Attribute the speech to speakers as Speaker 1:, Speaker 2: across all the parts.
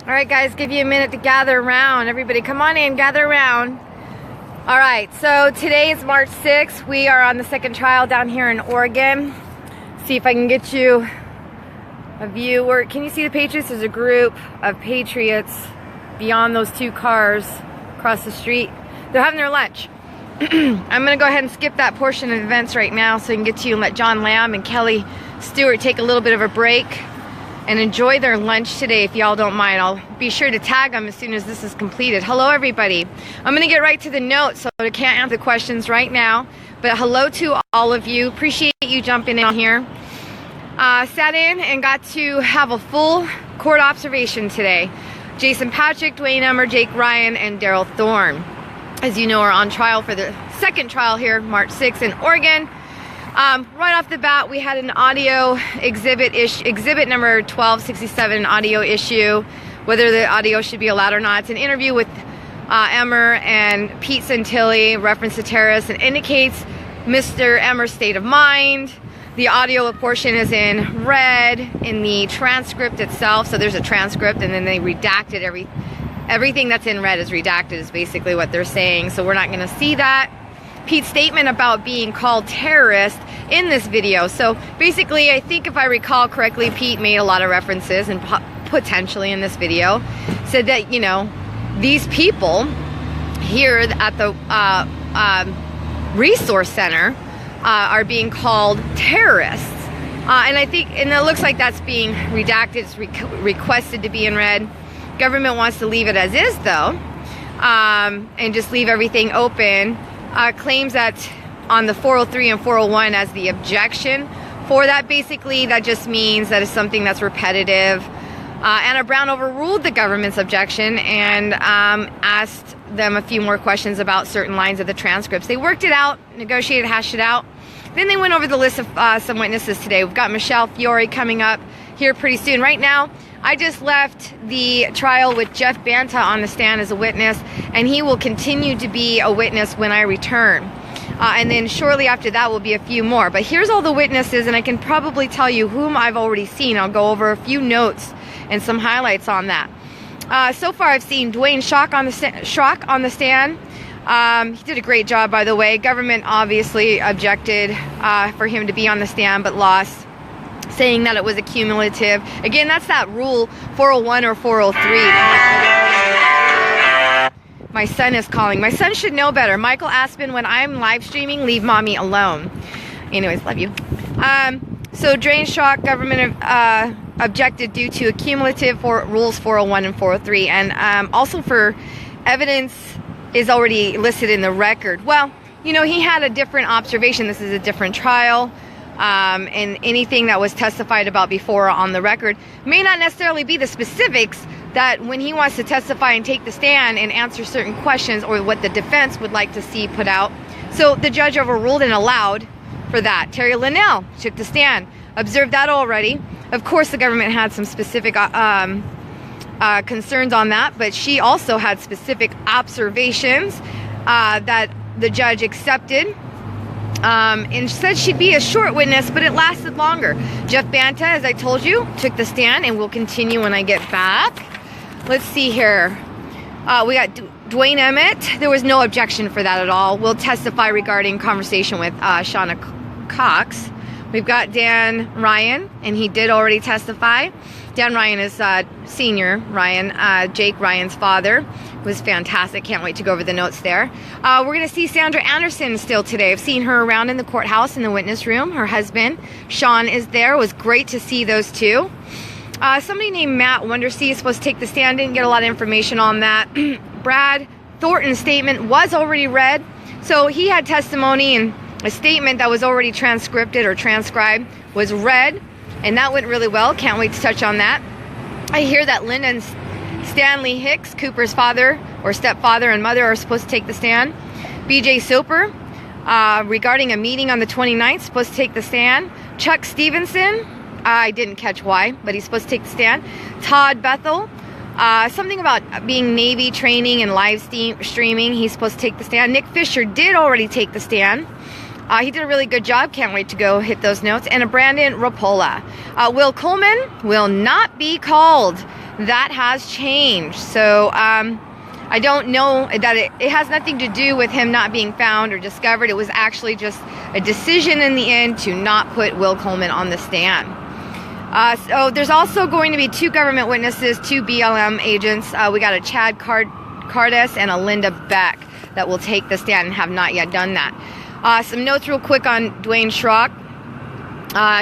Speaker 1: All right, guys, give you a minute to gather around. Everybody, come on in, gather around. All right, so today is March 6th. We are on the second trial down here in Oregon. See if I can get you a view. Can you see the Patriots? There's a group of Patriots beyond those two cars across the street. They're having their lunch. I'm going to go ahead and skip that portion of events right now so I can get to you and let John Lamb and Kelly Stewart take a little bit of a break and enjoy their lunch today, if y'all don't mind. I'll be sure to tag them as soon as this is completed. Hello, everybody. I'm going to get right to the notes, so I can't answer the questions right now. But hello to all of you. Appreciate you jumping in here. Sat in and got to have a full court observation today. Jason Patrick, Dwayne Emmer, Jake Ryan, and Daryl Thorne, as you know, are on trial for the second trial here, March 6th in Oregon. Right off the bat, we had an audio exhibit number 1267, audio issue, whether the audio should be allowed or not. It's an interview with Emmer and Pete Santilli, reference to terrorists, and indicates Mr. Emmer's state of mind. The audio portion is in red in the transcript itself, so there's a transcript, and then they redacted everything that's in red is redacted, is basically what they're saying, so we're not going to see that. Pete's statement about being called terrorist in this video. So basically, I think if I recall correctly, Pete made a lot of references, and potentially in this video said that, you know, these people here at the resource center are being called terrorists. And I think, and it looks like that's being redacted. It's requested to be in red. Government wants to leave it as is, though, and just leave everything open. Claims that on the 403 and 401 as the objection for that, basically that just means that it's something that's repetitive. Anna Brown overruled the government's objection and asked them a few more questions about certain lines of the transcripts. They worked it out, negotiated, hashed it out. Then they went over the list of some witnesses today. We've got Michelle Fiore coming up here pretty soon. Right now, I just left the trial with Jeff Banta on the stand as a witness, and he will continue to be a witness when I return. And then shortly after that will be a few more. But here's all the witnesses, and I can probably tell you whom I've already seen. I'll go over a few notes and some highlights on that. So far, I've seen Dwayne Schrock on the stand. He did a great job, by the way. Government obviously objected for him to be on the stand, but lost, saying that it was a cumulative. Again, that's that rule 401 or 403. My son is calling. My son should know better. Michael Aspen, when I'm live streaming, leave mommy alone. Anyways, love you. So Dwayne Schrock, government objected due to a cumulative for rules 401 and 403, and also for evidence is already listed in the record. Well, you know, he had a different observation. This is a different trial. And anything that was testified about before on the record may not necessarily be the specifics that when he wants to testify and take the stand and answer certain questions, or what the defense would like to see put out. So the judge overruled and allowed for that. Terry Linnell took the stand, observed that already. Of course, the government had some specific concerns on that, but she also had specific observations that the judge accepted. And said she'd be a short witness, but it lasted longer. Jeff Banta, as I told you, took the stand, and will continue when I get back. Let's see here. We got Dwayne Emmett. There was no objection for that at all. We'll testify regarding conversation with Shauna Cox. We've got Dan Ryan, and he did already testify. Dan Ryan is senior Ryan, Jake Ryan's father. Was fantastic. Can't wait to go over the notes there. We're going to see Sandra Anderson still today. I've seen her around in the courthouse in the witness room. Her husband, Sean, is there. It was great to see those two. Somebody named Matt Wondersea is supposed to take the stand. Didn't get a lot of information on that. Brad Thornton's statement was already read. So he had testimony, and a statement that was already transcribed or transcribed was read. And that went really well. Can't wait to touch on that. I hear that Lyndon Stanley Hicks, Cooper's father or stepfather and mother, are supposed to take the stand. BJ Soper, regarding a meeting on the 29th, supposed to take the stand. Chuck Stevenson, I didn't catch why, but he's supposed to take the stand. Todd Bethel, something about being Navy training and live streaming, he's supposed to take the stand. Nick Fisher did already take the stand. He did a really good job. Can't wait to go hit those notes. And a Brandon Rapola. Will Coleman will not be called that has changed. So I don't know that it has nothing to do with him not being found or discovered. It was actually just a decision in the end to not put Will Coleman on the stand. So there's also going to be 2 government witnesses, 2 BLM agents. We got a Chad Cardes and a Linda Beck that will take the stand and have not yet done that. Some notes real quick on Dwayne Schrock.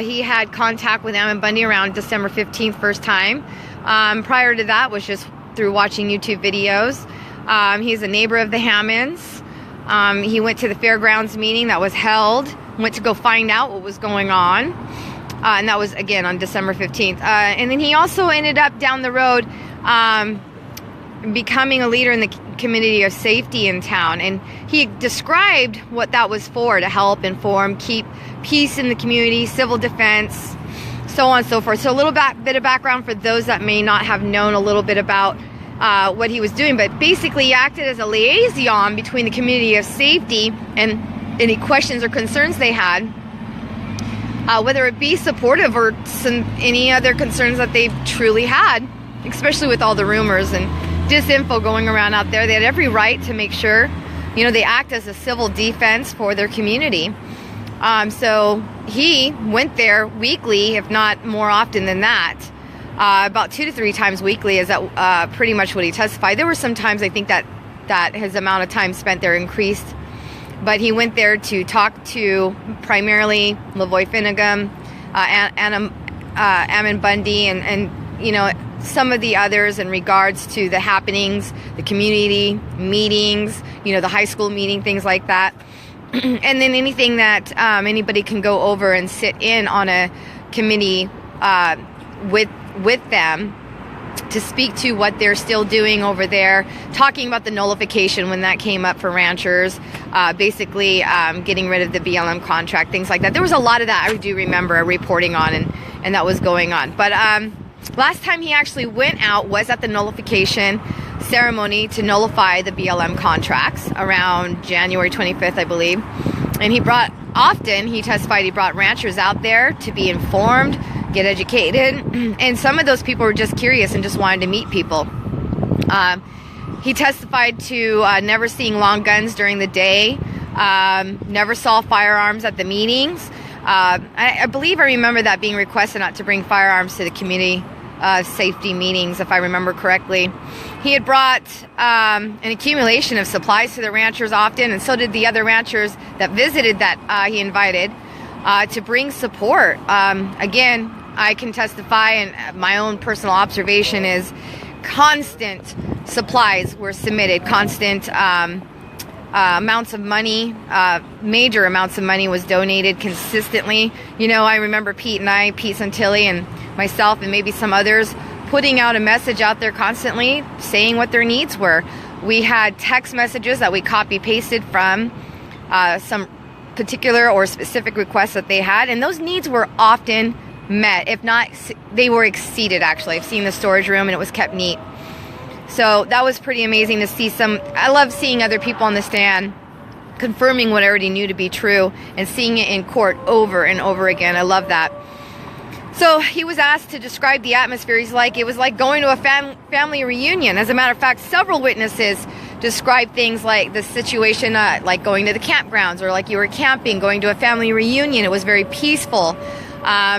Speaker 1: He had contact with Ammon Bundy around December 15th, first time. Prior to that was just through watching YouTube videos. He's a neighbor of the Hammonds. He went to the fairgrounds meeting that was held, went to go find out what was going on. And that was, again, on December 15th. And then he also ended up down the road becoming a leader in the community of safety in town. And he described what that was for, to help inform, keep peace in the community, civil defense, so on and so forth. So a little bit of background for those that may not have known a little bit about what he was doing. But basically, he acted as a liaison between the community of safety and any questions or concerns they had, whether it be supportive or any other concerns that they truly had, especially with all the rumors and disinfo going around out there. They had every right to make sure, they act as a civil defense for their community. So he went there weekly, if not more often than that. About 2 to 3 times weekly is that pretty much what he testified. There were some times I think that his amount of time spent there increased. But he went there to talk to primarily Lavoy Finnegum, Ammon Bundy, and some of the others in regards to the happenings, the community meetings, the high school meeting, things like that. And then anything that anybody can go over and sit in on a committee with them to speak to what they're still doing over there, talking about the nullification when that came up for ranchers, basically getting rid of the BLM contract, things like that. There was a lot of that I do remember reporting on, and that was going on. But last time he actually went out was at the nullification ceremony to nullify the BLM contracts around January 25th, I believe. And he testified he brought ranchers out there to be informed, get educated, and some of those people were just curious and just wanted to meet people. He testified to never seeing long guns during the day, never saw firearms at the meetings. I believe I remember that being requested not to bring firearms to the community safety meetings, if I remember correctly. He had brought an accumulation of supplies to the ranchers often, and so did the other ranchers that visited that he invited to bring support. Again, I can testify, and my own personal observation is constant supplies were submitted, constant amounts of money, major amounts of money was donated consistently. I remember Pete Santilli and myself and maybe some others putting out a message out there constantly saying what their needs were. We had text messages that we copy pasted from some particular or specific requests that they had, and those needs were often met. If not, they were exceeded. Actually, I've seen the storage room and it was kept neat. So that was pretty amazing to see. I love seeing other people on the stand confirming what I already knew to be true and seeing it in court over and over again. I love that. So he was asked to describe the atmosphere. It was like going to a family reunion. As a matter of fact, several witnesses described things like the situation, like going to the campgrounds, or like you were camping, going to a family reunion. It was very peaceful.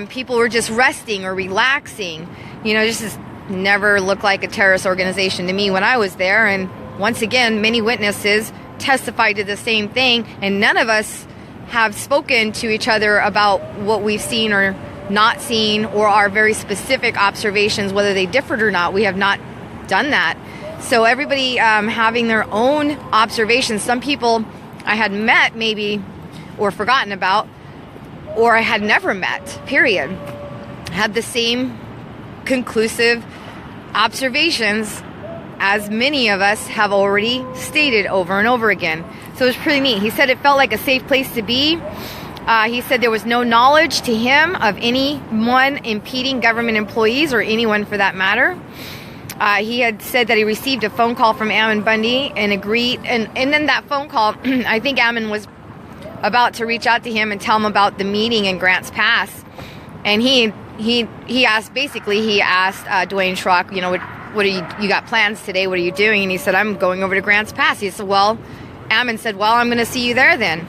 Speaker 1: People were just resting or relaxing. Just never looked like a terrorist organization to me when I was there. And once again, many witnesses testified to the same thing, and none of us have spoken to each other about what we've seen or not seen, or our very specific observations, whether they differed or not. We have not done that. So everybody having their own observations. Some people I had met maybe or forgotten about, or I had never met, period, had the same conclusive observations as many of us have already stated over and over again. So it was pretty neat. He said it felt like a safe place to be. He said there was no knowledge to him of anyone impeding government employees, or anyone for that matter. He had said that he received a phone call from Ammon Bundy and agreed. And then that phone call, I think Ammon was about to reach out to him and tell him about the meeting in Grants Pass. And he he asked Dwayne Schrock, you know, what are you got plans today? What are you doing? And he said, I'm going over to Grants Pass. He said, well, Ammon said, well, I'm going to see you there then.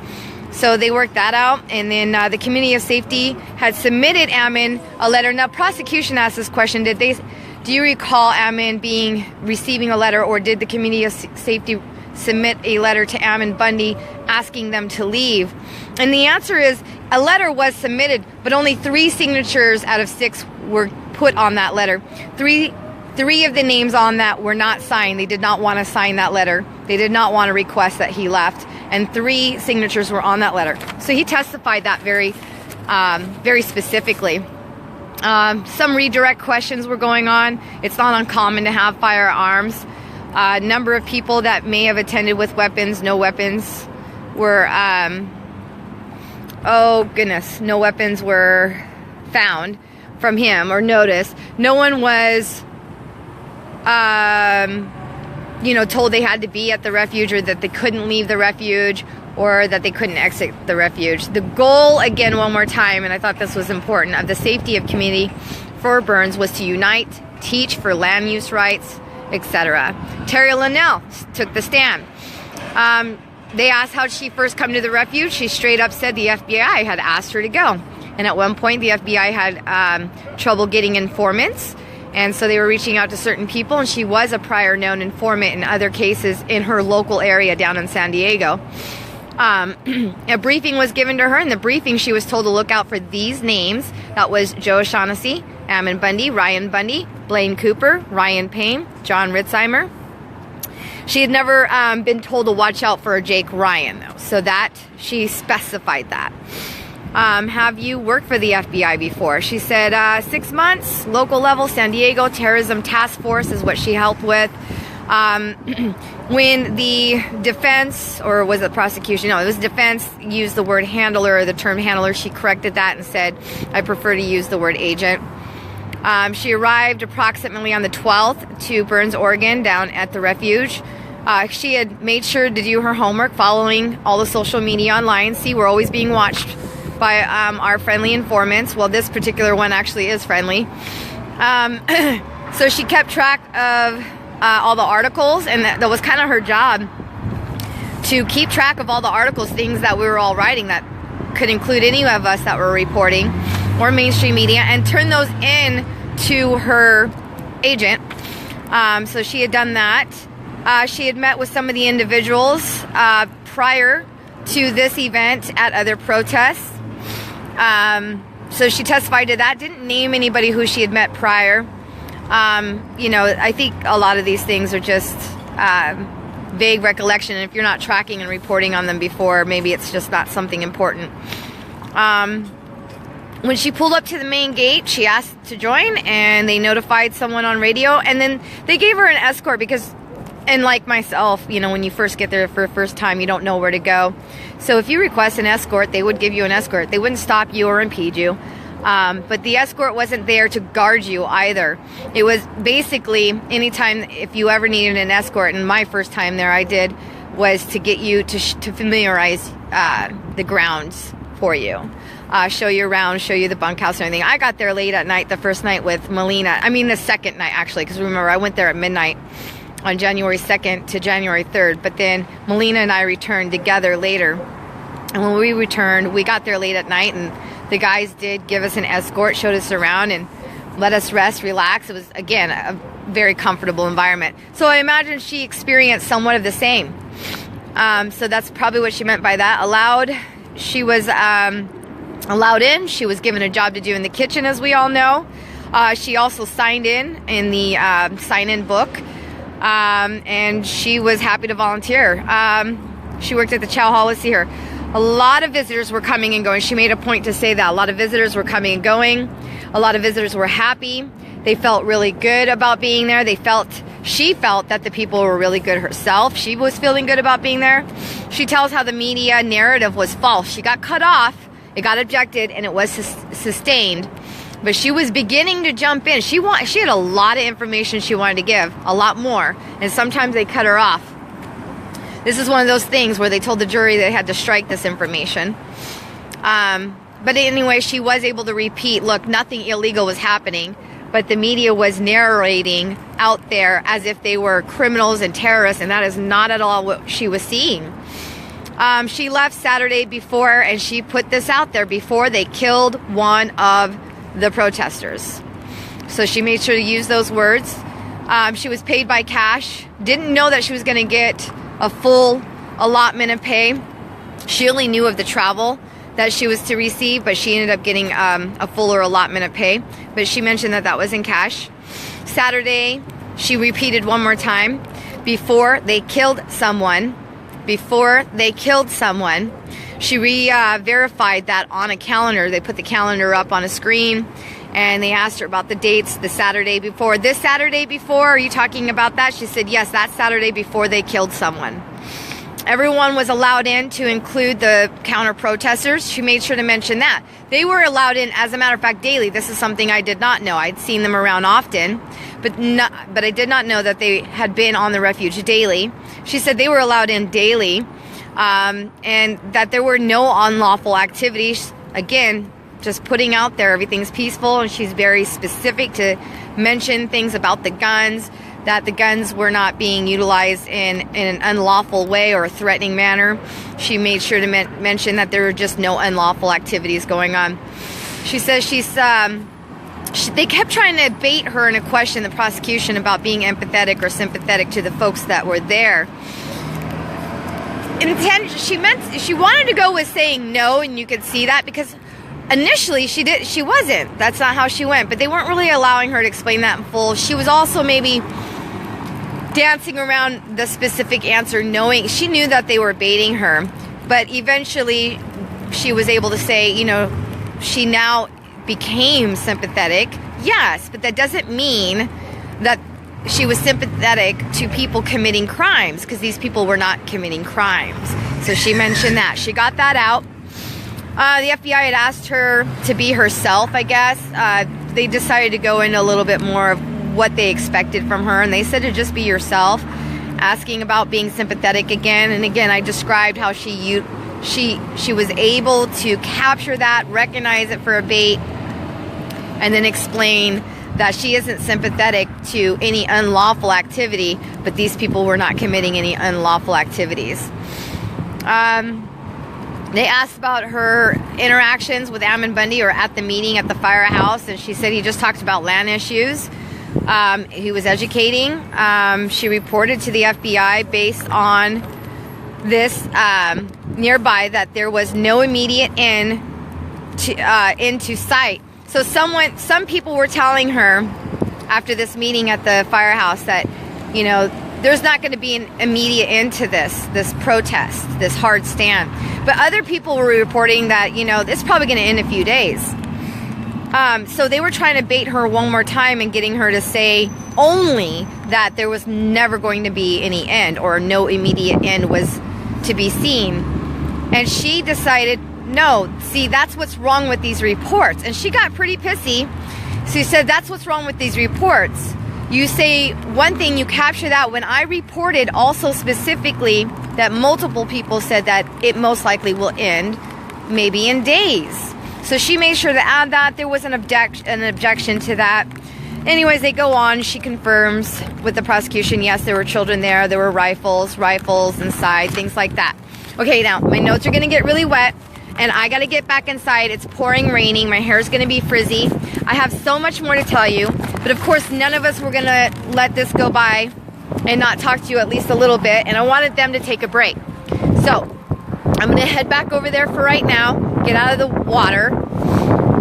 Speaker 1: So they worked that out, and then the Committee of Safety had submitted Ammon a letter. Now, prosecution asked this question: do you recall Ammon receiving a letter, or did the Committee of Safety submit a letter to Ammon Bundy asking them to leave? And the answer is a letter was submitted, but only 3 signatures out of 6 were put on that letter. Three of the names on that were not signed. They did not want to sign that letter. They did not want to request that he left. And 3 signatures were on that letter. So he testified that very specifically. Some redirect questions were going on. It's not uncommon to have firearms. Number of people that may have attended with weapons, no weapons were, no weapons were found from him or noticed. No one was, told they had to be at the refuge, or that they couldn't leave the refuge, or that they couldn't exit the refuge. The goal, again, one more time, and I thought this was important, of the Safety Committee for Burns was to unite, teach for land use rights, etc. Terry Linnell took the stand. They asked how she first come to the refuge. She straight up said the FBI had asked her to go. And at one point, the FBI had trouble getting informants. And so they were reaching out to certain people, and she was a prior known informant in other cases in her local area down in San Diego. A briefing was given to her. In the briefing, she was told to look out for these names. That was Joe O'Shaughnessy, Ammon Bundy, Ryan Bundy, Blaine Cooper, Ryan Payne, John Ritzheimer. She had never been told to watch out for Jake Ryan, though, so that she specified that. Have you worked for the FBI before? She said 6 months, local level, San Diego, terrorism task force is what she helped with. When the defense, or was it prosecution? No, it was defense, used the word handler, or the term handler, she corrected that and said, I prefer to use the word agent. She arrived approximately on the 12th to Burns, Oregon, down at the refuge. She had made sure to do her homework, following all the social media online. See, we're always being watched by our friendly informants. Well, this particular one actually is friendly. So she kept track of all the articles, and that was kind of her job, to keep track of all the articles, things that we were all writing that could include any of us that were reporting, or mainstream media, and turn those in to her agent. So she had done that. She had met with some of the individuals prior to this event at other protests. So she testified to that. Didn't name anybody who she had met prior. I think a lot of these things are just vague recollection. And if you're not tracking and reporting on them before, maybe it's just not something important. When she pulled up to the main gate, she asked to join, and they notified someone on radio, and then they gave her an escort because, and like myself, when you first get there for the first time, you don't know where to go. So if you request an escort, they would give you an escort. They wouldn't stop you or impede you. But the escort wasn't there to guard you either. It was basically anytime, if you ever needed an escort, and my first time there I did, was to get you to familiarize the grounds for you. Show you around, show you the bunkhouse and everything. I got there late at night the first night with Melina. I mean the second night, actually, because remember, I went there at midnight on January 2nd to January 3rd. But then Melina and I returned together later. And when we returned, we got there late at night, and the guys did give us an escort, showed us around, and let us rest, relax. It was, again, a very comfortable environment. So I imagine she experienced somewhat of the same. So that's probably what she meant by that. Allowed, she was allowed in. She was given a job to do in the kitchen, as we all know. She also signed in the sign-in book, and she was happy to volunteer. She worked at the Chow Hall. Let's see her. A lot of visitors were coming and going. She made a point to say that. A lot of visitors were coming and going. A lot of visitors were happy. They felt really good about being there. She felt that the people were really good herself. She was feeling good about being there. She tells how the media narrative was false. She got cut off, it got objected, and it was sustained. But she was beginning to jump in. She had a lot of information she wanted to give, a lot more. And sometimes they cut her off. This is one of those things where they told the jury they had to strike this information. But anyway, she was able to repeat, look, nothing illegal was happening, but the media was narrating out there as if they were criminals and terrorists, and that is not at all what she was seeing. She left Saturday before, and she put this out there before they killed one of the protesters. So she made sure to use those words. She was paid by cash. Didn't know that she was going to get a full allotment of pay. She only knew of the travel that she was to receive, but she ended up getting a fuller allotment of pay. But she mentioned that that was in cash. Saturday, she repeated one more time, before they killed someone. Before they killed someone. She verified that on a calendar. They put the calendar up on a screen, and they asked her about the dates. The Saturday before. This Saturday before, are you talking about that? She said, yes, that Saturday before they killed someone. Everyone was allowed in, to include the counter-protesters. She made sure to mention that. They were allowed in, as a matter of fact, daily. This is something I did not know. I'd seen them around often, but I did not know that they had been on the refuge daily. She said they were allowed in daily, and that there were no unlawful activities. Again, just putting out there everything's peaceful, and she's very specific to mention things about the guns, that the guns were not being utilized in an unlawful way or a threatening manner. She made sure to mention that there were just no unlawful activities going on. She says they kept trying to bait her in a question, the prosecution, about being empathetic or sympathetic to the folks that were there. She wanted to go with saying no, and you could see that, because initially she wasn't. That's not how she went, but they weren't really allowing her to explain that in full. She was also maybe dancing around the specific answer, knowing she knew that they were baiting her, but eventually she was able to say, you know, she now became sympathetic. Yes, but that doesn't mean that she was sympathetic to people committing crimes, because these people were not committing crimes. So she mentioned that. She got that out. The FBI had asked her to be herself, I guess. They decided to go into a little bit more of what they expected from her, and they said to just be yourself, asking about being sympathetic again. And again, I described how she was able to capture that, recognize it for a bait, and then explain that she isn't sympathetic to any unlawful activity, but these people were not committing any unlawful activities. They asked about her interactions with Ammon Bundy, or at the meeting at the firehouse, and she said he just talked about land issues. He was educating. She reported to the FBI based on this nearby that there was no immediate end into sight. So some people were telling her after this meeting at the firehouse that, you know, there's not going to be an immediate end to this protest, this hard stand. But other people were reporting that, you know, it's probably going to end in a few days. So they were trying to bait her one more time and getting her to say only that there was never going to be any end, or no immediate end was to be seen. And she decided, no, see, that's what's wrong with these reports. And she got pretty pissy. She said, that's what's wrong with these reports. You say one thing, you capture that, when I reported also specifically that multiple people said that it most likely will end maybe in days. So she made sure to add that. There was an objection to that. Anyways, they go on. She confirms with the prosecution, yes, there were children there. There were rifles inside, things like that. Okay, now my notes are going to get really wet, and I got to get back inside. It's pouring, raining. My hair's going to be frizzy. I have so much more to tell you, but of course, none of us were going to let this go by and not talk to you at least a little bit, and I wanted them to take a break. So I'm going to head back over there for right now, get out of the water,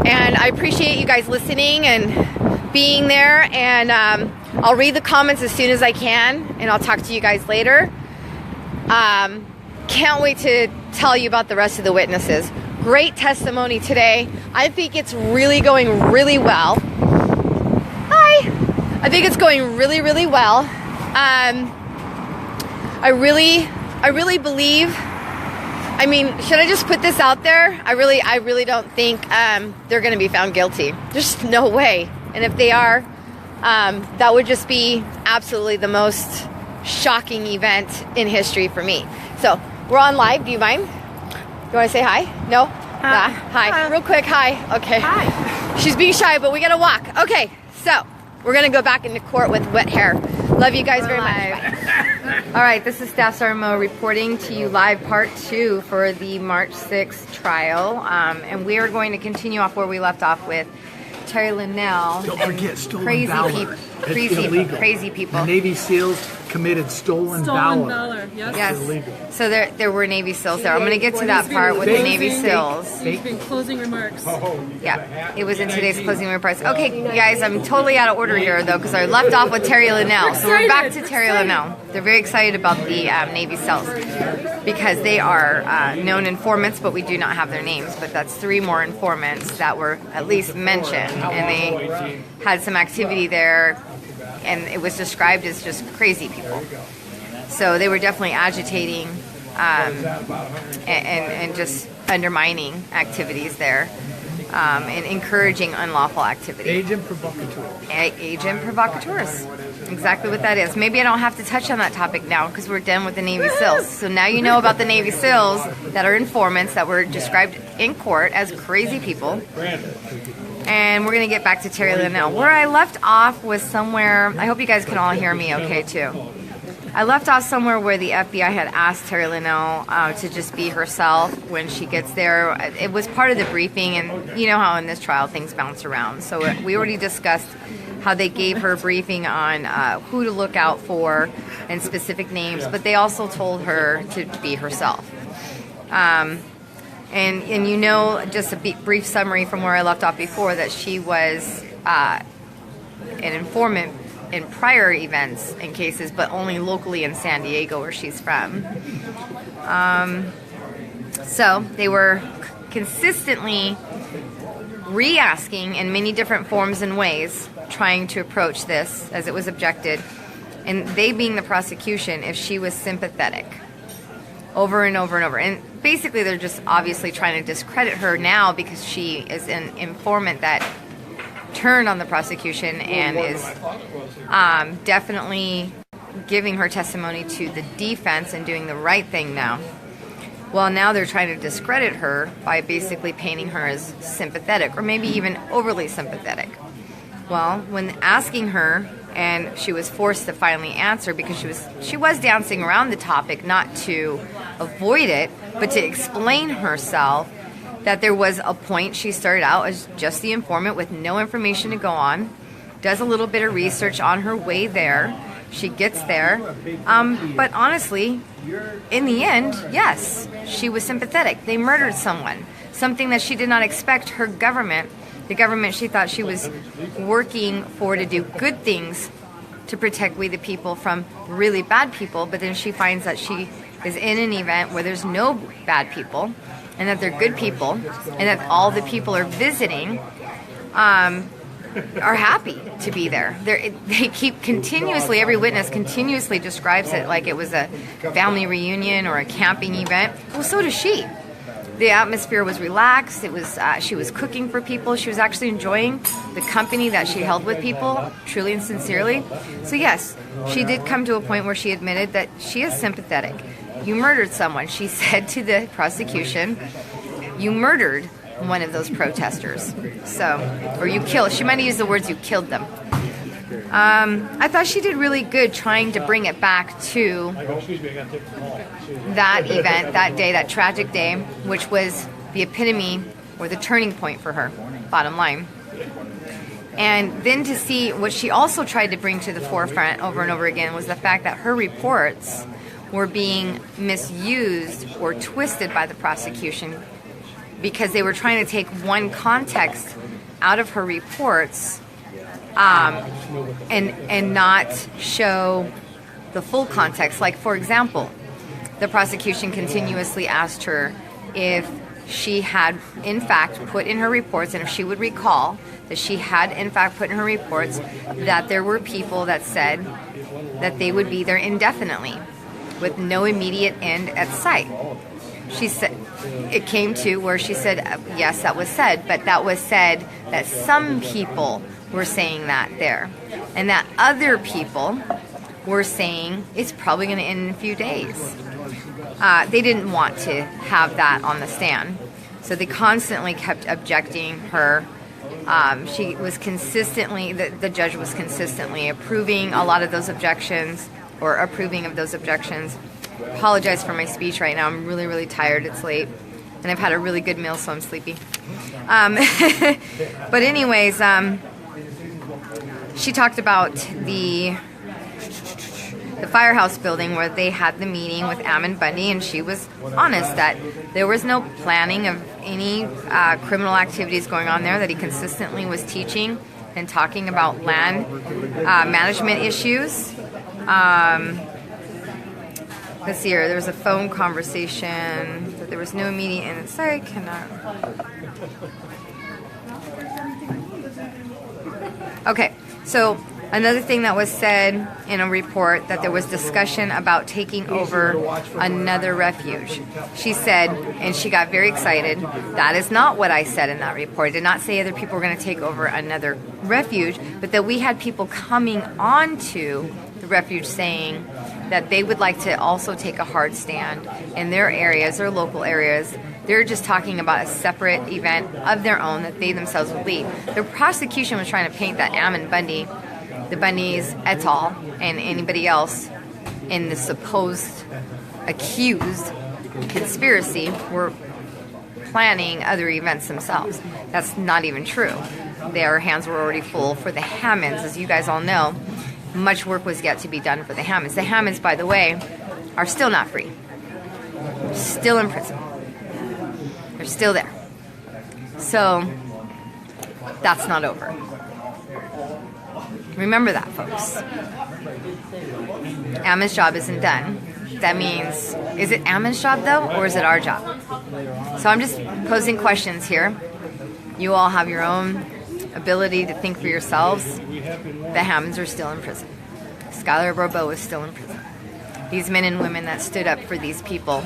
Speaker 1: and I appreciate you guys listening and being there, and I'll read the comments as soon as I can, and I'll talk to you guys later. Can't wait to tell you about the rest of the witnesses. Great testimony today. I think it's really going really well. Hi. I think it's going really, really well. I really believe, I mean, should I just put this out there? I really don't think they're going to be found guilty. There's no way. And if they are, that would just be absolutely the most shocking event in history for me. So we're on live. Do you mind? You want to say hi? No? Hi. Real quick, hi. Okay. Hi. She's being shy, but we gotta walk. Okay, so we're gonna go back into court with wet hair. Love you guys very much. Bye. All right, this is Staff Sergeant Mo reporting to you live part 2 for the March 6th trial. And we are going to continue off where we left off with Terry Linnell.
Speaker 2: Don't forget stolen valor.
Speaker 1: Crazy people.
Speaker 2: The Navy SEALs committed stolen valor.
Speaker 1: Yes. Illegal. So there were Navy SEALs there. I'm going to get to that part with the Navy SEALs.
Speaker 3: In closing remarks.
Speaker 1: Yeah, it was in today's closing remarks. Okay, guys, I'm totally out of order here, though, because I left off with Terry Linnell. So we're back to Terry Linnell. They're very excited about the Navy SEALs because they are known informants, but we do not have their names. But that's 3 more informants that were at least mentioned, and they had some activity there, and it was described as just crazy people. So they were definitely agitating and just undermining activities there and encouraging unlawful activity.
Speaker 2: Agent provocateurs.
Speaker 1: Agent provocateurs. Exactly what that is. Maybe I don't have to touch on that topic now because we're done with the Navy SEALs. So now you know about the Navy SEALs that are informants that were described in court as crazy people. And we're going to get back to Terry Linnell. Where I left off was somewhere, I hope you guys can all hear me okay too. I left off somewhere where the FBI had asked Terry Linnell to just be herself when she gets there. It was part of the briefing, and you know how in this trial things bounce around. So we already discussed how they gave her a briefing on who to look out for and specific names, but they also told her to be herself. And you know, just a brief summary from where I left off before, that she was an informant in prior events and cases, but only locally in San Diego, where she's from. So they were consistently re-asking in many different forms and ways, trying to approach this as it was objected, and they being the prosecution, if she was sympathetic. Over and over and over. And basically they're just obviously trying to discredit her now because she is an informant that turned on the prosecution and is definitely giving her testimony to the defense and doing the right thing now. Well, now they're trying to discredit her by basically painting her as sympathetic, or maybe even overly sympathetic. Well, when asking her, and she was forced to finally answer because she was dancing around the topic, not to avoid it, but to explain herself, that there was a point she started out as just the informant with no information to go on, does a little bit of research on her way there, she gets there, but honestly, in the end, yes, she was sympathetic. They murdered someone, something that she did not expect her government, the government she thought she was working for, to do good things to protect we the people from really bad people, but then she finds that she is in an event where there's no bad people and that they're good people and that all the people are visiting are happy to be there. They keep continuously, every witness continuously describes it like it was a family reunion or a camping event. Well, so does she. The atmosphere was relaxed. It was she was cooking for people. She was actually enjoying the company that she held with people, truly and sincerely. So yes, she did come to a point where she admitted that she is sympathetic. You murdered someone, she said to the prosecution. You murdered one of those protesters. So, or you killed. She might have used the words, you killed them. I thought she did really good trying to bring it back to that event, that day, that tragic day, which was the epitome or the turning point for her, bottom line. And then to see what she also tried to bring to the forefront over and over again was the fact that her reports were being misused or twisted by the prosecution because they were trying to take one context out of her reports and not show the full context. Like, for example, the prosecution continuously asked her if she had in fact put in her reports, and if she would recall that she had in fact put in her reports that there were people that said that they would be there indefinitely with no immediate end at sight. She said, it came to where she said, yes, that was said, but that was said that some people were saying that there, and that other people were saying it's probably going to end in a few days. They didn't want to have that on the stand. So they constantly kept objecting her. She was consistently, the judge was consistently approving a lot of those objections, or approving of those objections. Apologize for my speech right now. I'm really, really tired. It's late. And I've had a really good meal, so I'm sleepy. But anyways, she talked about the firehouse building where they had the meeting with Ammon Bundy, and she was honest that there was no planning of any criminal activities going on there, that he consistently was teaching and talking about land management issues. Let's see here, there was a phone conversation, that there was no immediate, and sorry, cannot. Okay, so another thing that was said in a report, that there was discussion about taking over another refuge. She said, and she got very excited, that is not what I said in that report. I did not say other people were going to take over another refuge, but that we had people coming onto the refuge saying that they would like to also take a hard stand in their areas, their local areas. They're just talking about a separate event of their own that they themselves would lead. The prosecution was trying to paint that Ammon Bundy, the Bundys et al., and anybody else in the supposed accused conspiracy were planning other events themselves. That's not even true. Their hands were already full for the Hammonds, as you guys all know. Much work was yet to be done for the Hammonds. The Hammonds, by the way, are still not free. They're still in prison. They're still there. So, that's not over. Remember that, folks. Ammon's job isn't done. That means, is it Ammon's job, though, or is it our job? So I'm just posing questions here. You all have your own ability to think for yourselves. The Hammonds are still in prison. Skylar Barbeau is still in prison. These men and women that stood up for these people,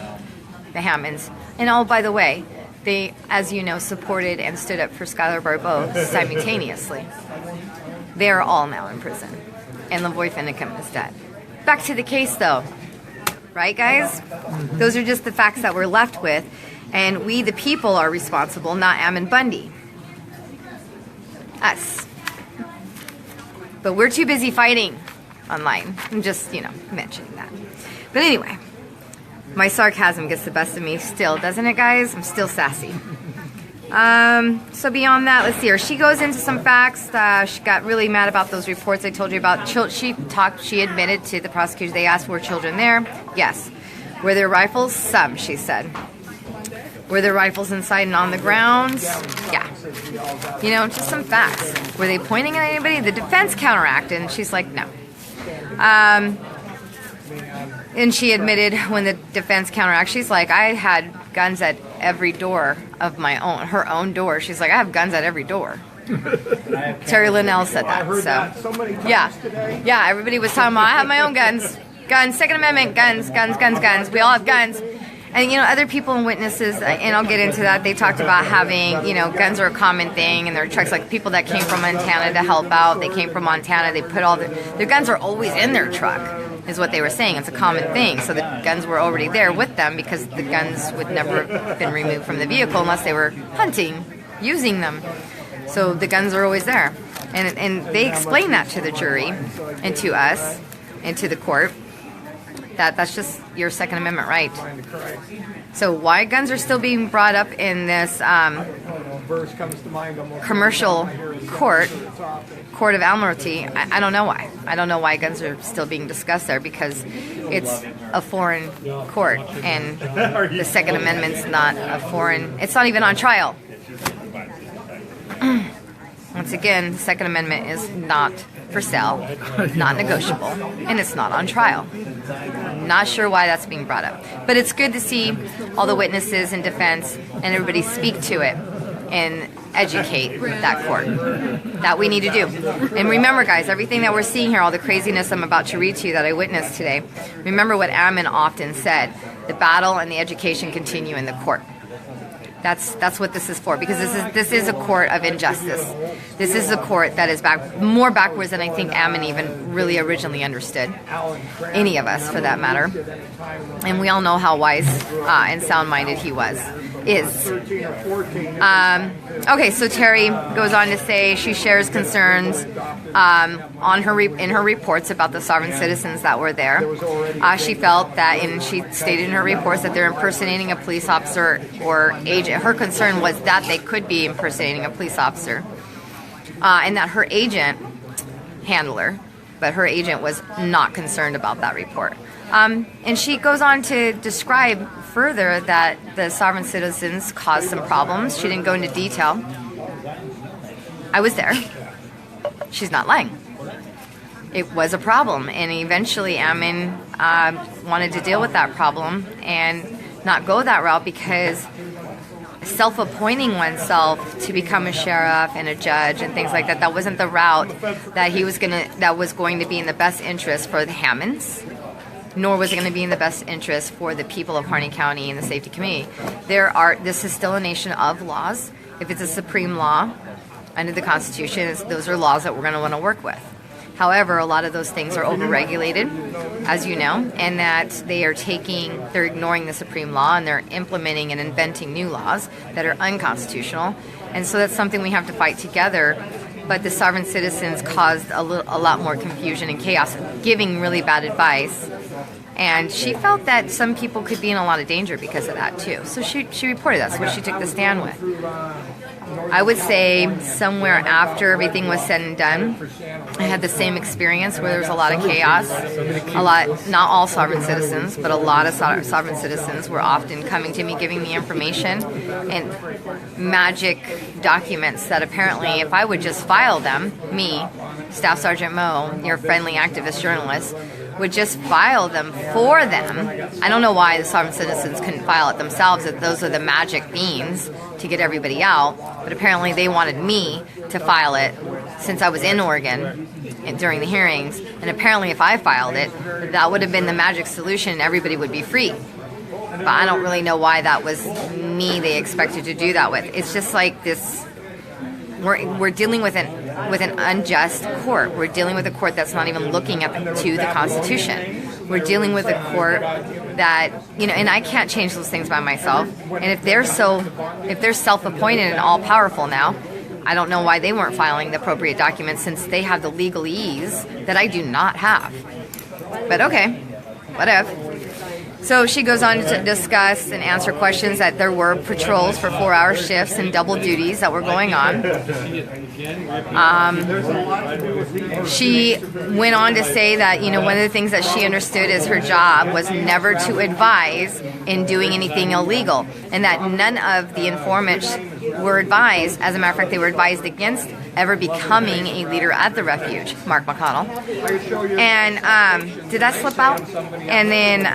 Speaker 1: the Hammonds, and oh, by the way, they, as you know, supported and stood up for Skylar Barbeau simultaneously. They are all now in prison, and Lavoy Finicum is dead. Back to the case, though. Right, guys? Those are just the facts that we're left with, and we, the people, are responsible, not Ammon Bundy. Us. But we're too busy fighting online. I'm just, mentioning that. But anyway, my sarcasm gets the best of me still, doesn't it, guys? I'm still sassy. So beyond that, let's see her. She goes into some facts. She got really mad about those reports I told you about. She admitted to the prosecutors, they asked, were children there? Yes. Were there rifles? Some, she said. Were there rifles inside and on the ground? Yeah. Just some facts. Were they pointing at anybody? The defense counteracted, and she's like, no. And she admitted when the defense counteracted, she's like, I had guns at every door of her own door. She's like, I have guns at every door. Terry Linnell said that. So, yeah, everybody was talking about, I have my own guns. Guns, Second Amendment, guns. We all have guns. And, other people and witnesses, and I'll get into that, they talked about having, guns are a common thing in their trucks, like people that came from Montana to help out. They came from Montana, they put all their guns are always in their truck, is what they were saying. It's a common thing. So the guns were already there with them because the guns would never have been removed from the vehicle unless they were hunting, using them. So the guns are always there. And they explained that to the jury and to us and to the court. That's just your Second Amendment right. So why guns are still being brought up in this commercial court of Admiralty, I don't know why. I don't know why guns are still being discussed there, because it's a foreign court, and the Second Amendment's not a foreign, it's not even on trial. Once again, the Second Amendment is not for sale, not negotiable, and it's not on trial. Not sure why that's being brought up. But it's good to see all the witnesses in defense and everybody speak to it and educate that court. That we need to do. And remember, guys, everything that we're seeing here, all the craziness I'm about to read to you that I witnessed today, remember what Ammon often said, the battle and the education continue in the court. That's what this is for, because this is a court of injustice. This is a court that is more backwards than I think Ammon even really originally understood. Any of us, for that matter. And we all know how wise and sound-minded he was. is. Okay, so Terry goes on to say she shares concerns in her reports about the sovereign citizens that were there. She felt that, and she stated in her reports that they're impersonating a police officer or agent. Her concern was that they could be impersonating a police officer, and that her agent, handler, but her agent was not concerned about that report. And she goes on to describe further that the sovereign citizens caused some problems. She didn't go into detail. I was there. She's not lying. It was a problem, and eventually Ammon wanted to deal with that problem and not go that route, because self-appointing oneself to become a sheriff and a judge and things like that, that wasn't the route that that was going to be in the best interest for the Hammonds, nor was it going to be in the best interest for the people of Harney County and the safety community. This is still a nation of laws. If it's a supreme law under the Constitution, those are laws that we're going to want to work with. However, a lot of those things are overregulated, as you know, and that they're ignoring the supreme law, and they're implementing and inventing new laws that are unconstitutional. And so that's something we have to fight together. But the sovereign citizens caused a lot more confusion and chaos, giving really bad advice. And she felt that some people could be in a lot of danger because of that too. So she reported that's what she took the stand with. I would say somewhere after everything was said and done, I had the same experience where there was a lot of chaos. Not all sovereign citizens, but a lot of sovereign citizens were often coming to me, giving me information and magic documents that apparently, if I would just file them, me, Staff Sergeant Mo, your friendly activist journalist, would just file them for them. I don't know why the sovereign citizens couldn't file it themselves, if those are the magic beans to get everybody out, but apparently they wanted me to file it since I was in Oregon during the hearings, and apparently if I filed it, that would have been the magic solution and everybody would be free. But I don't really know why that was me they expected to do that with. It's just like this, we're dealing with an unjust court. We're dealing with a court that's not even looking to the Constitution. We're dealing with a court that, and I can't change those things by myself. And if they're self-appointed and all-powerful now, I don't know why they weren't filing the appropriate documents, since they have the legalese that I do not have. But okay, whatever. So she goes on to discuss and answer questions that there were patrols for 4-hour shifts and double duties that were going on. She went on to say that, one of the things that she understood as her job was never to advise in doing anything illegal, and that none of the informants were advised. As a matter of fact, they were advised against ever becoming a leader at the refuge, Mark McConnell. And did that slip out? And then,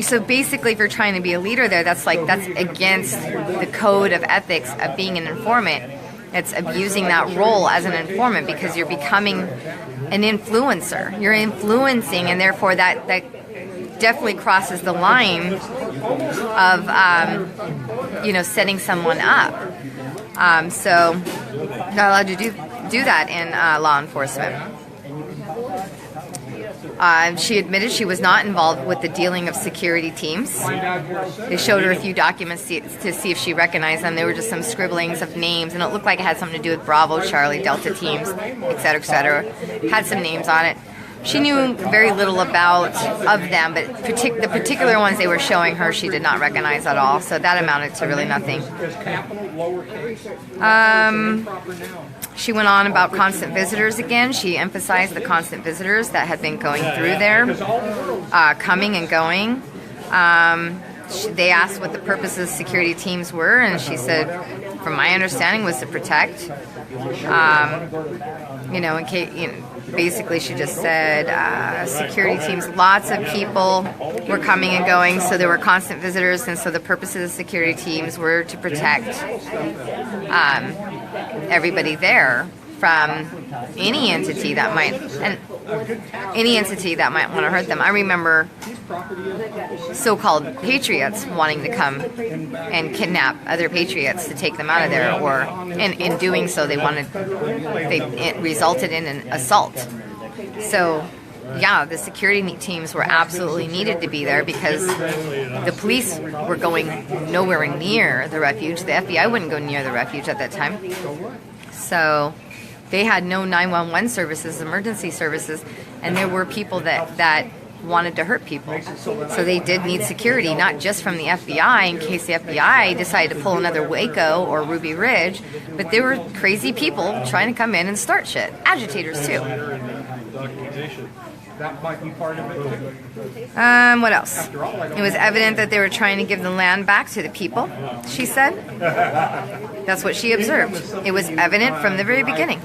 Speaker 1: so basically, if you're trying to be a leader there, that's against the code of ethics of being an informant. It's abusing that role as an informant, because you're becoming an influencer. You're influencing, and therefore that definitely crosses the line of setting someone up. So not allowed to do that in law enforcement. She admitted she was not involved with the dealing of security teams. They showed her a few documents to see if she recognized them. There were just some scribblings of names, and it looked like it had something to do with Bravo, Charlie, Delta teams, et cetera, et cetera. Had some names on it. She knew very little of them, but the particular ones they were showing her, she did not recognize at all. So that amounted to really nothing. She went on about constant visitors again. She emphasized the constant visitors that had been going through there, coming and going. They asked what the purpose of security teams were, and she said, from my understanding, was to protect. Basically she just said security teams, lots of people were coming and going, so there were constant visitors, and so the purposes of security teams were to protect everybody there from any entity that might want to hurt them. I remember so-called patriots wanting to come and kidnap other patriots to take them out of there, and in doing so it resulted in an assault. So yeah, the security teams were absolutely needed to be there because the police were going nowhere near the refuge. The FBI wouldn't go near the refuge at that time. So they had no 911 services, emergency services, and there were people that wanted to hurt people. So they did need security, not just from the FBI in case the FBI decided to pull another Waco or Ruby Ridge, but there were crazy people trying to come in and start shit. Agitators too.
Speaker 3: That might be part of it too.
Speaker 1: What else? It was evident that they were trying to give the land back to the people, she said. That's what she observed. It was evident from the very beginning.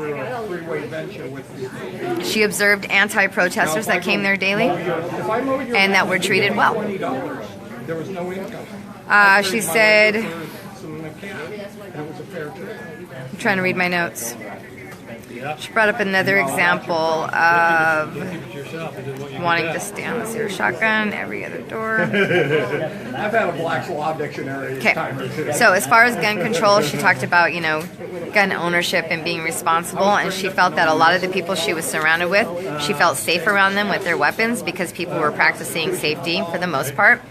Speaker 1: She observed anti-protesters that came there daily and that were treated well. She said, I'm trying to read my notes. She brought up another example of wanting to stand with your shotgun every other door.
Speaker 3: I've had a Black's Law Dictionary.
Speaker 1: Okay, so as far as gun control, she talked about, you know, gun ownership and being responsible, and she felt that a lot of the people she was surrounded with, she felt safe around them with their weapons because people were practicing safety for the most part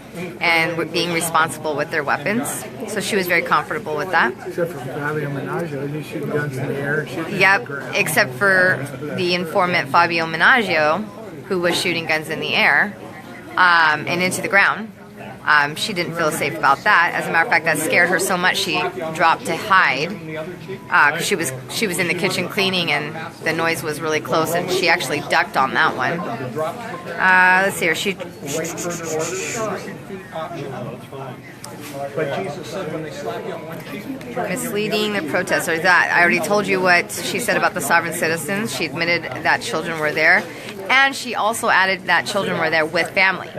Speaker 1: and were being responsible with their weapons. So she was very comfortable with that.
Speaker 2: Except for Fabio Menaggio, he's shooting guns in the air.
Speaker 1: Yep, except for the informant Fabio Menaggio, who was shooting guns in the air and into the ground. She didn't feel safe about that. As a matter of fact, that scared her so much she dropped to hide. She was in the kitchen cleaning and the noise was really close, and she actually ducked on that one. Let's see here. She.
Speaker 3: But Jesus said when they slap you on one cheek.
Speaker 1: Misleading the protesters. That I already told you what she said about the sovereign citizens. She admitted that children were there, and she also added that children were there with family.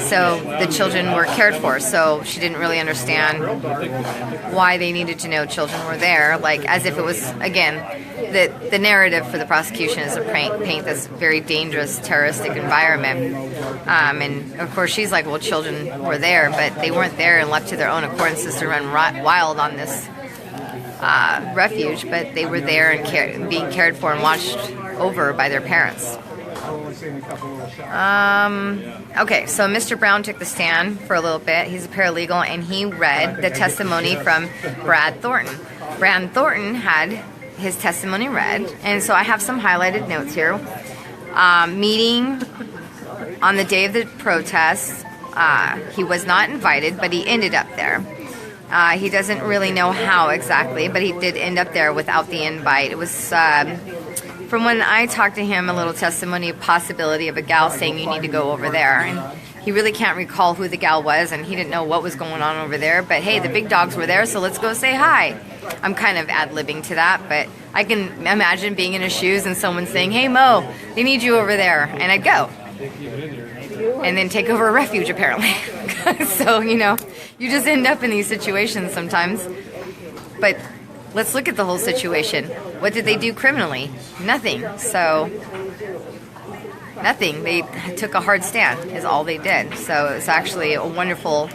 Speaker 1: So the children were cared for. So she didn't really understand why they needed to know children were there. Like as if it was, again, the narrative for the prosecution is to paint this very dangerous terroristic environment. And of course she's like, well, children were there, but they weren't there and left to their own accord and to run wild on this refuge, but they were there and being cared for and watched over by their parents. Okay, so Mr. Brown took the stand for a little bit. He's a paralegal, and he read the testimony from Brad Thornton. Brad Thornton had his testimony read, and so I have some highlighted notes here. Meeting on the day of the protest, he was not invited, but he ended up there. He doesn't really know how exactly, but he did end up there without the invite. It was, from when I talked to him, a little testimony of possibility of a gal saying you need to go over there. And he really can't recall who the gal was, and he didn't know what was going on over there. But hey, the big dogs were there, so let's go say hi. I'm kind of ad-libbing to that, but I can imagine being in his shoes and someone saying, hey Mo, they need you over there, and I'd go. And then take over a refuge, apparently. So, you know, you just end up in these situations sometimes. But let's look at the whole situation. What did they do criminally? Nothing. So, nothing. They took a hard stand is all they did. So it's actually a wonderful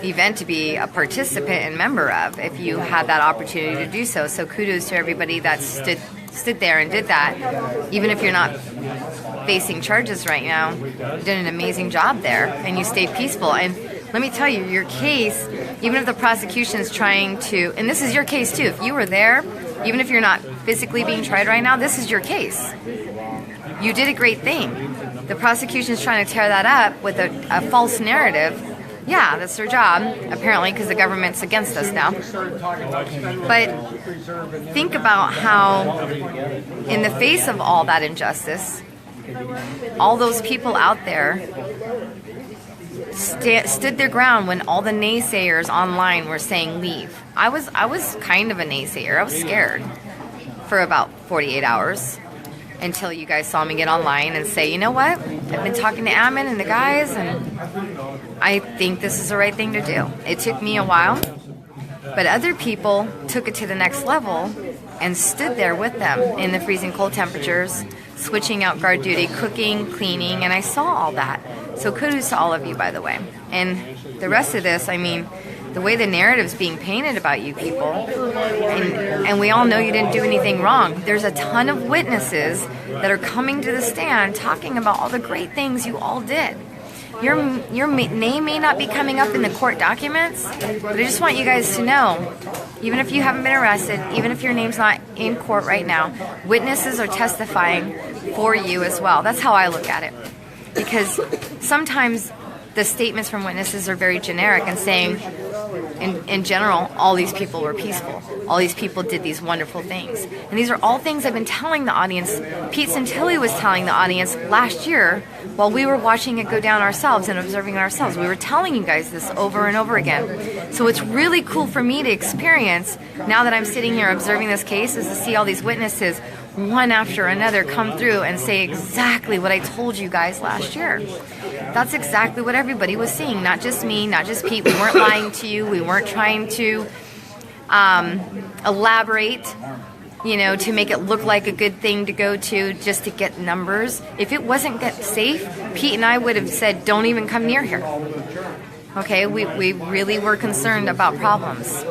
Speaker 1: event to be a participant and member of if you had that opportunity to do so. So kudos to everybody that stood there and did that. Even if you're not facing charges right now, you did an amazing job there, and you stayed peaceful. And let me tell you, your case, even if the prosecution is trying to, and this is your case too, if you were there, even if you're not physically being tried right now, this is your case. You did a great thing. The prosecution is trying to tear that up with a false narrative. Yeah, that's their job, apparently, because the government's against us now. But think about how, in the face of all that injustice, all those people out there stood their ground when all the naysayers online were saying leave. I was kind of a naysayer. I was scared for about 48 hours until you guys saw me get online and say, you know what? I've been talking to Ammon and the guys, and I think this is the right thing to do. It took me a while, but other people took it to the next level and stood there with them in the freezing cold temperatures, switching out guard duty, cooking, cleaning, and I saw all that. So kudos to all of you, by the way. And the rest of this, I mean, the way the narrative's being painted about you people, and we all know you didn't do anything wrong. There's a ton of witnesses that are coming to the stand talking about all the great things you all did. Your name may not be coming up in the court documents, but I just want you guys to know, even if you haven't been arrested, even if your name's not in court right now, witnesses are testifying for you as well. That's how I look at it. Because sometimes the statements from witnesses are very generic and saying, in general, all these people were peaceful. All these people did these wonderful things. And these are all things I've been telling the audience. Pete Santilli was telling the audience last year while we were watching it go down ourselves and observing it ourselves. We were telling you guys this over and over again. So it's really cool for me to experience, now that I'm sitting here observing this case, is to see all these witnesses one after another come through and say exactly what I told you guys last year. That's exactly what everybody was seeing, not just me, not just Pete. We weren't lying to you. We weren't trying to elaborate, you know, to make it look like a good thing to go to just to get numbers. If it wasn't safe, Pete and I would have said, don't even come near here. Okay, we really were concerned about problems.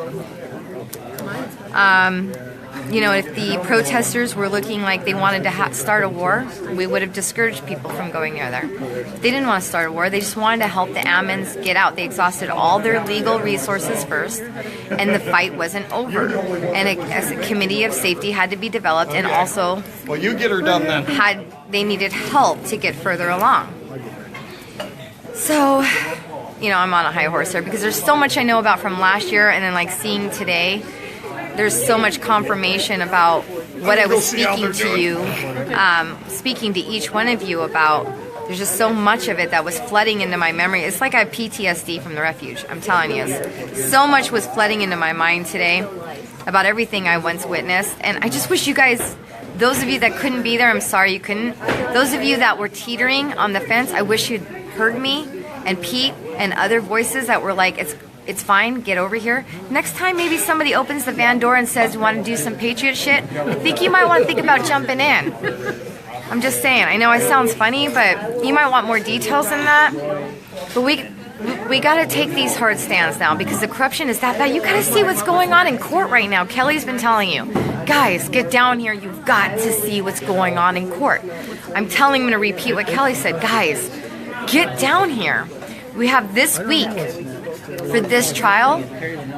Speaker 1: You know, if the protesters were looking like they wanted to start a war, we would have discouraged people from going near there. They didn't want to start a war. They just wanted to help the Ammons get out. They exhausted all their legal resources first, and the fight wasn't over. And a committee of safety had to be developed, and also
Speaker 3: Well, you get her done then.
Speaker 1: they needed help to get further along. So, you know, I'm on a high horse here because there's so much I know about from last year, and then like seeing today, there's so much confirmation about what I was speaking to you, speaking to each one of you about. There's just so much of it that was flooding into my memory. It's like I have PTSD from the refuge. I'm telling you, so much was flooding into my mind today about everything I once witnessed. And I just wish you guys, those of you that couldn't be there, I'm sorry you couldn't. Those of you that were teetering on the fence, I wish you'd heard me and Pete and other voices that were like, it's fine, get over here. Next time maybe somebody opens the van door and says, you want to do some Patriot shit? I think you might want to think about jumping in. I'm just saying, I know it sounds funny, but you might want more details than that. But we got to take these hard stands now because the corruption is that bad. You got to see what's going on in court right now. Kelly's been telling you, guys, get down here. You've got to see what's going on in court. I'm telling him to repeat what Kelly said. Guys, get down here. We have this week for this trial.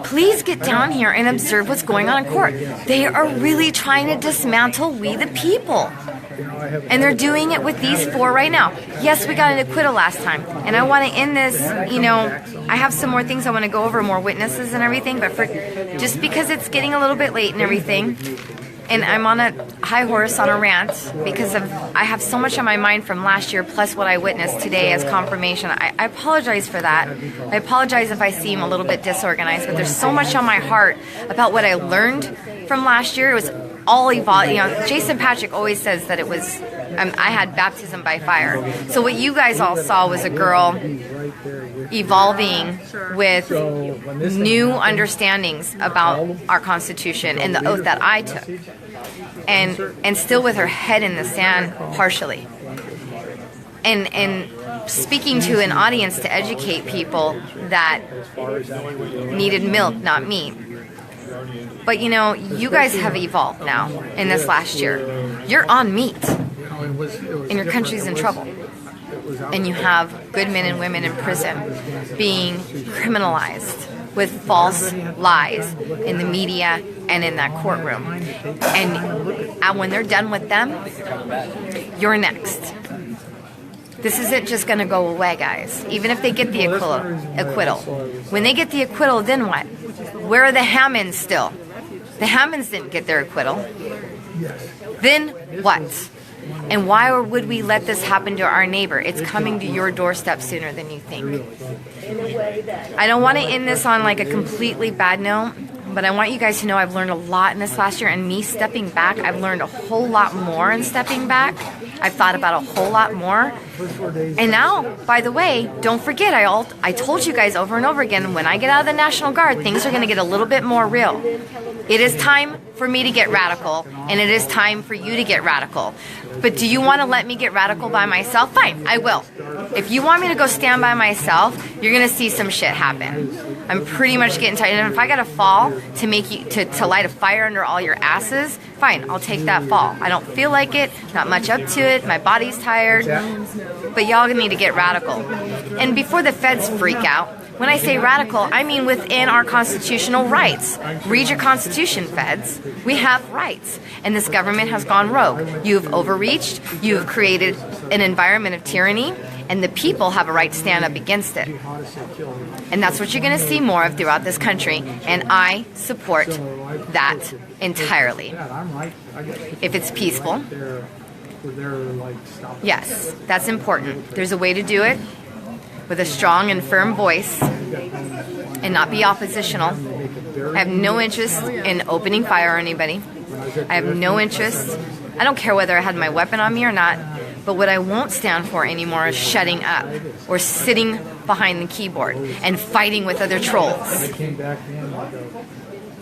Speaker 1: Please get down here and observe what's going on in court. They are really trying to dismantle we the people. And they're doing it with these four right now. Yes, we got an acquittal last time. And I want to end this, you know, I have some more things I want to go over, more witnesses and everything, but for just because it's getting a little bit late and everything, and I'm on a high horse on a rant because I have so much on my mind from last year plus what I witnessed today as confirmation. I apologize for that. I apologize if I seem a little bit disorganized, but there's so much on my heart about what I learned from last year. It was all evolved. You know, Jason Patrick always says that it was, I had baptism by fire. So what you guys all saw was a girl evolving with new understandings about our Constitution and the oath that I took, and still with her head in the sand partially, and speaking to an audience to educate people that needed milk, not meat. But you know, you guys have evolved now in this last year. You're on meat, and your country's in trouble. And you have good men and women in prison being criminalized with false lies in the media and in that courtroom. And when they're done with them, you're next. This isn't just going to go away, guys. Even if they get the acquittal. When they get the acquittal, then what? Where are the Hammonds still? The Hammonds didn't get their acquittal. Then what? And why would we let this happen to our neighbor? It's coming to your doorstep sooner than you think. I don't want to end this on like a completely bad note, but I want you guys to know I've learned a lot in this last year, and me stepping back, I've learned a whole lot more in stepping back. I've thought about a whole lot more. And now, by the way, don't forget, I told you guys over and over again, when I get out of the National Guard, things are going to get a little bit more real. It is time for me to get radical, and it is time for you to get radical. But do you want to let me get radical by myself? Fine, I will. If you want me to go stand by myself, you're going to see some shit happen. I'm pretty much getting tired. And if I gotta fall to make you to light a fire under all your asses, fine, I'll take that fall. I don't feel like it, not much up to it, my body's tired, but y'all need to get radical. And before the feds freak out, when I say radical, I mean within our constitutional rights. Read your constitution, feds. We have rights. And this government has gone rogue. You've overreached, you've created an environment of tyranny, and the people have a right to stand up against it. And that's what you're going to see more of throughout this country, and I support that entirely. If it's peaceful, yes, that's important. There's a way to do it with a strong and firm voice and not be oppositional. I have no interest in opening fire on anybody. I have no interest. I don't care whether I had my weapon on me or not. But what I won't stand for anymore is shutting up or sitting behind the keyboard and fighting with other trolls.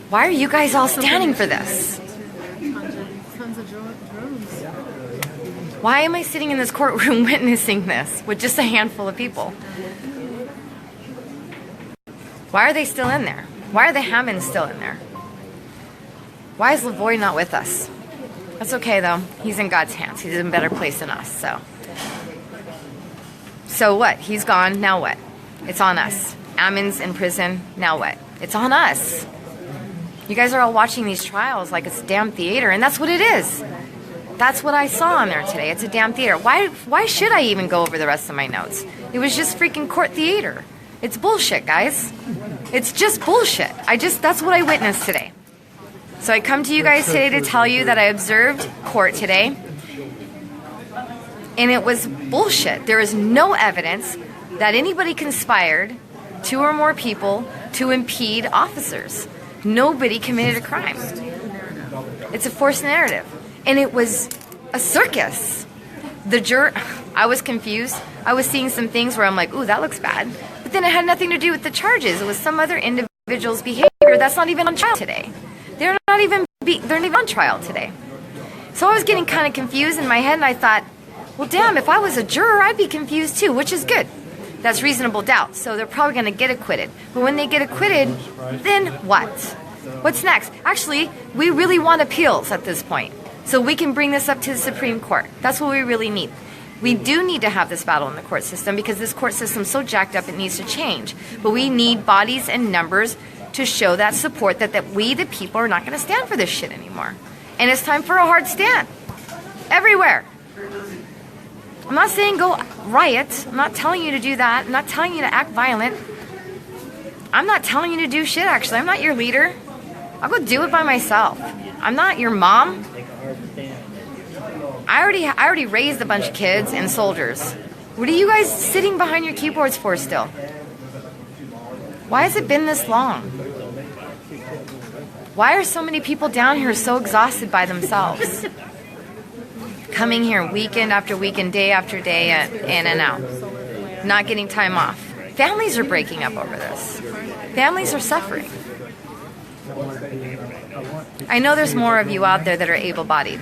Speaker 1: Why are you guys all standing for this? Why am I sitting in this courtroom witnessing this with just a handful of people? Why are they still in there? Why are the Hammonds still in there? Why is Lavoie not with us? That's okay though. He's in God's hands. He's in a better place than us. So what? He's gone. Now what? It's on us. Ammon's in prison. Now what? It's on us. You guys are all watching these trials like it's a damn theater, and that's what it is. That's what I saw on there today. It's a damn theater. Why should I even go over the rest of my notes? It was just freaking court theater. It's bullshit, guys. It's just bullshit. That's what I witnessed today. So I come to you guys today to tell you that I observed court today, and it was bullshit. There is no evidence that anybody conspired, 2 or more people, to impede officers. Nobody committed a crime. It's a forced narrative. And it was a circus. The juror, I was confused. I was seeing some things where I'm like, ooh, that looks bad. But then it had nothing to do with the charges. It was some other individual's behavior that's not even on trial today. They're not even on trial today. So I was getting kind of confused in my head, and I thought, well, damn, if I was a juror, I'd be confused too, which is good. That's reasonable doubt. So they're probably going to get acquitted. But when they get acquitted, then what? What's next? Actually, we really want appeals at this point. So we can bring this up to the Supreme Court. That's what we really need. We do need to have this battle in the court system because this court system is so jacked up it needs to change. But we need bodies and numbers to show that support that we, the people, are not going to stand for this shit anymore. And it's time for a hard stand. Everywhere. I'm not saying go riot. I'm not telling you to do that. I'm not telling you to act violent. I'm not telling you to do shit, actually. I'm not your leader. I'll go do it by myself. I'm not your mom. I already raised a bunch of kids and soldiers. What are you guys sitting behind your keyboards for still? Why has it been this long? Why are so many people down here so exhausted by themselves? Coming here weekend after weekend, day after day, in and out. Not getting time off. Families are breaking up over this. Families are suffering. I know there's more of you out there that are able-bodied.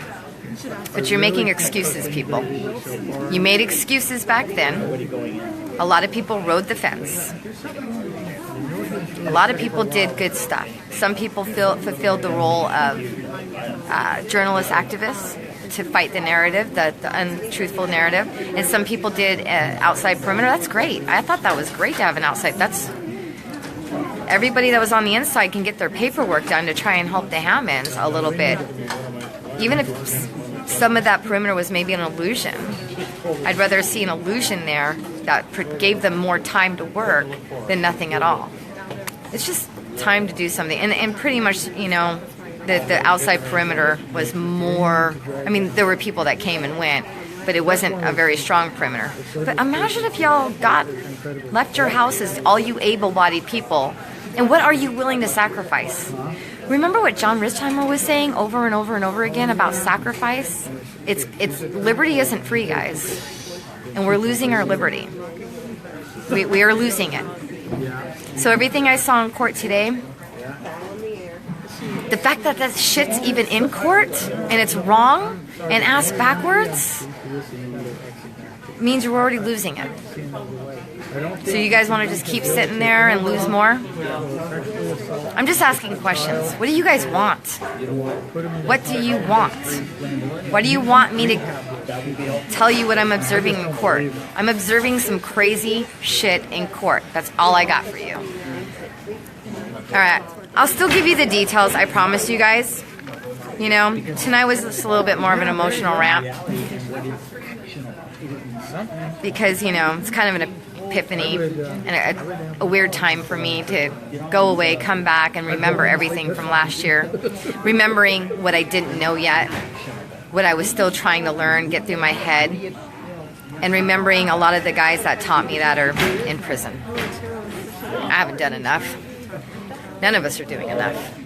Speaker 1: But you're making excuses, people. You made excuses back then. A lot of people rode the fence. A lot of people did good stuff. Some people fulfilled the role of journalist activists to fight the narrative, the untruthful narrative. And some people did outside perimeter. That's great. I thought that was great to have an outside. Everybody that was on the inside can get their paperwork done to try and help the Hammonds a little bit. Even if some of that perimeter was maybe an illusion. I'd rather see an illusion there that gave them more time to work than nothing at all. It's just time to do something. And pretty much, you know, the outside perimeter was more, I mean, there were people that came and went, but it wasn't a very strong perimeter. But imagine if y'all left your houses, all you able-bodied people, and what are you willing to sacrifice? Remember what John Richheimer was saying over and over and over again about sacrifice? It's liberty isn't free, guys. And we're losing our liberty. We are losing it. So everything I saw in court today, the fact that that shit's even in court and it's wrong and asked backwards means you're already losing it. So you guys want to just keep sitting there and lose more? I'm just asking questions. What do you guys want? What do you want? Why do you want me to tell you what I'm observing in court? I'm observing some crazy shit in court. That's all I got for you. All right. I'll still give you the details, I promise you guys. You know, tonight was just a little bit more of an emotional rant. Because, you know, it's kind of an epiphany and a weird time for me to go away, come back, and remember everything from last year. Remembering what I didn't know yet, what I was still trying to learn, get through my head, and remembering a lot of the guys that taught me that are in prison. I haven't done enough. None of us are doing enough.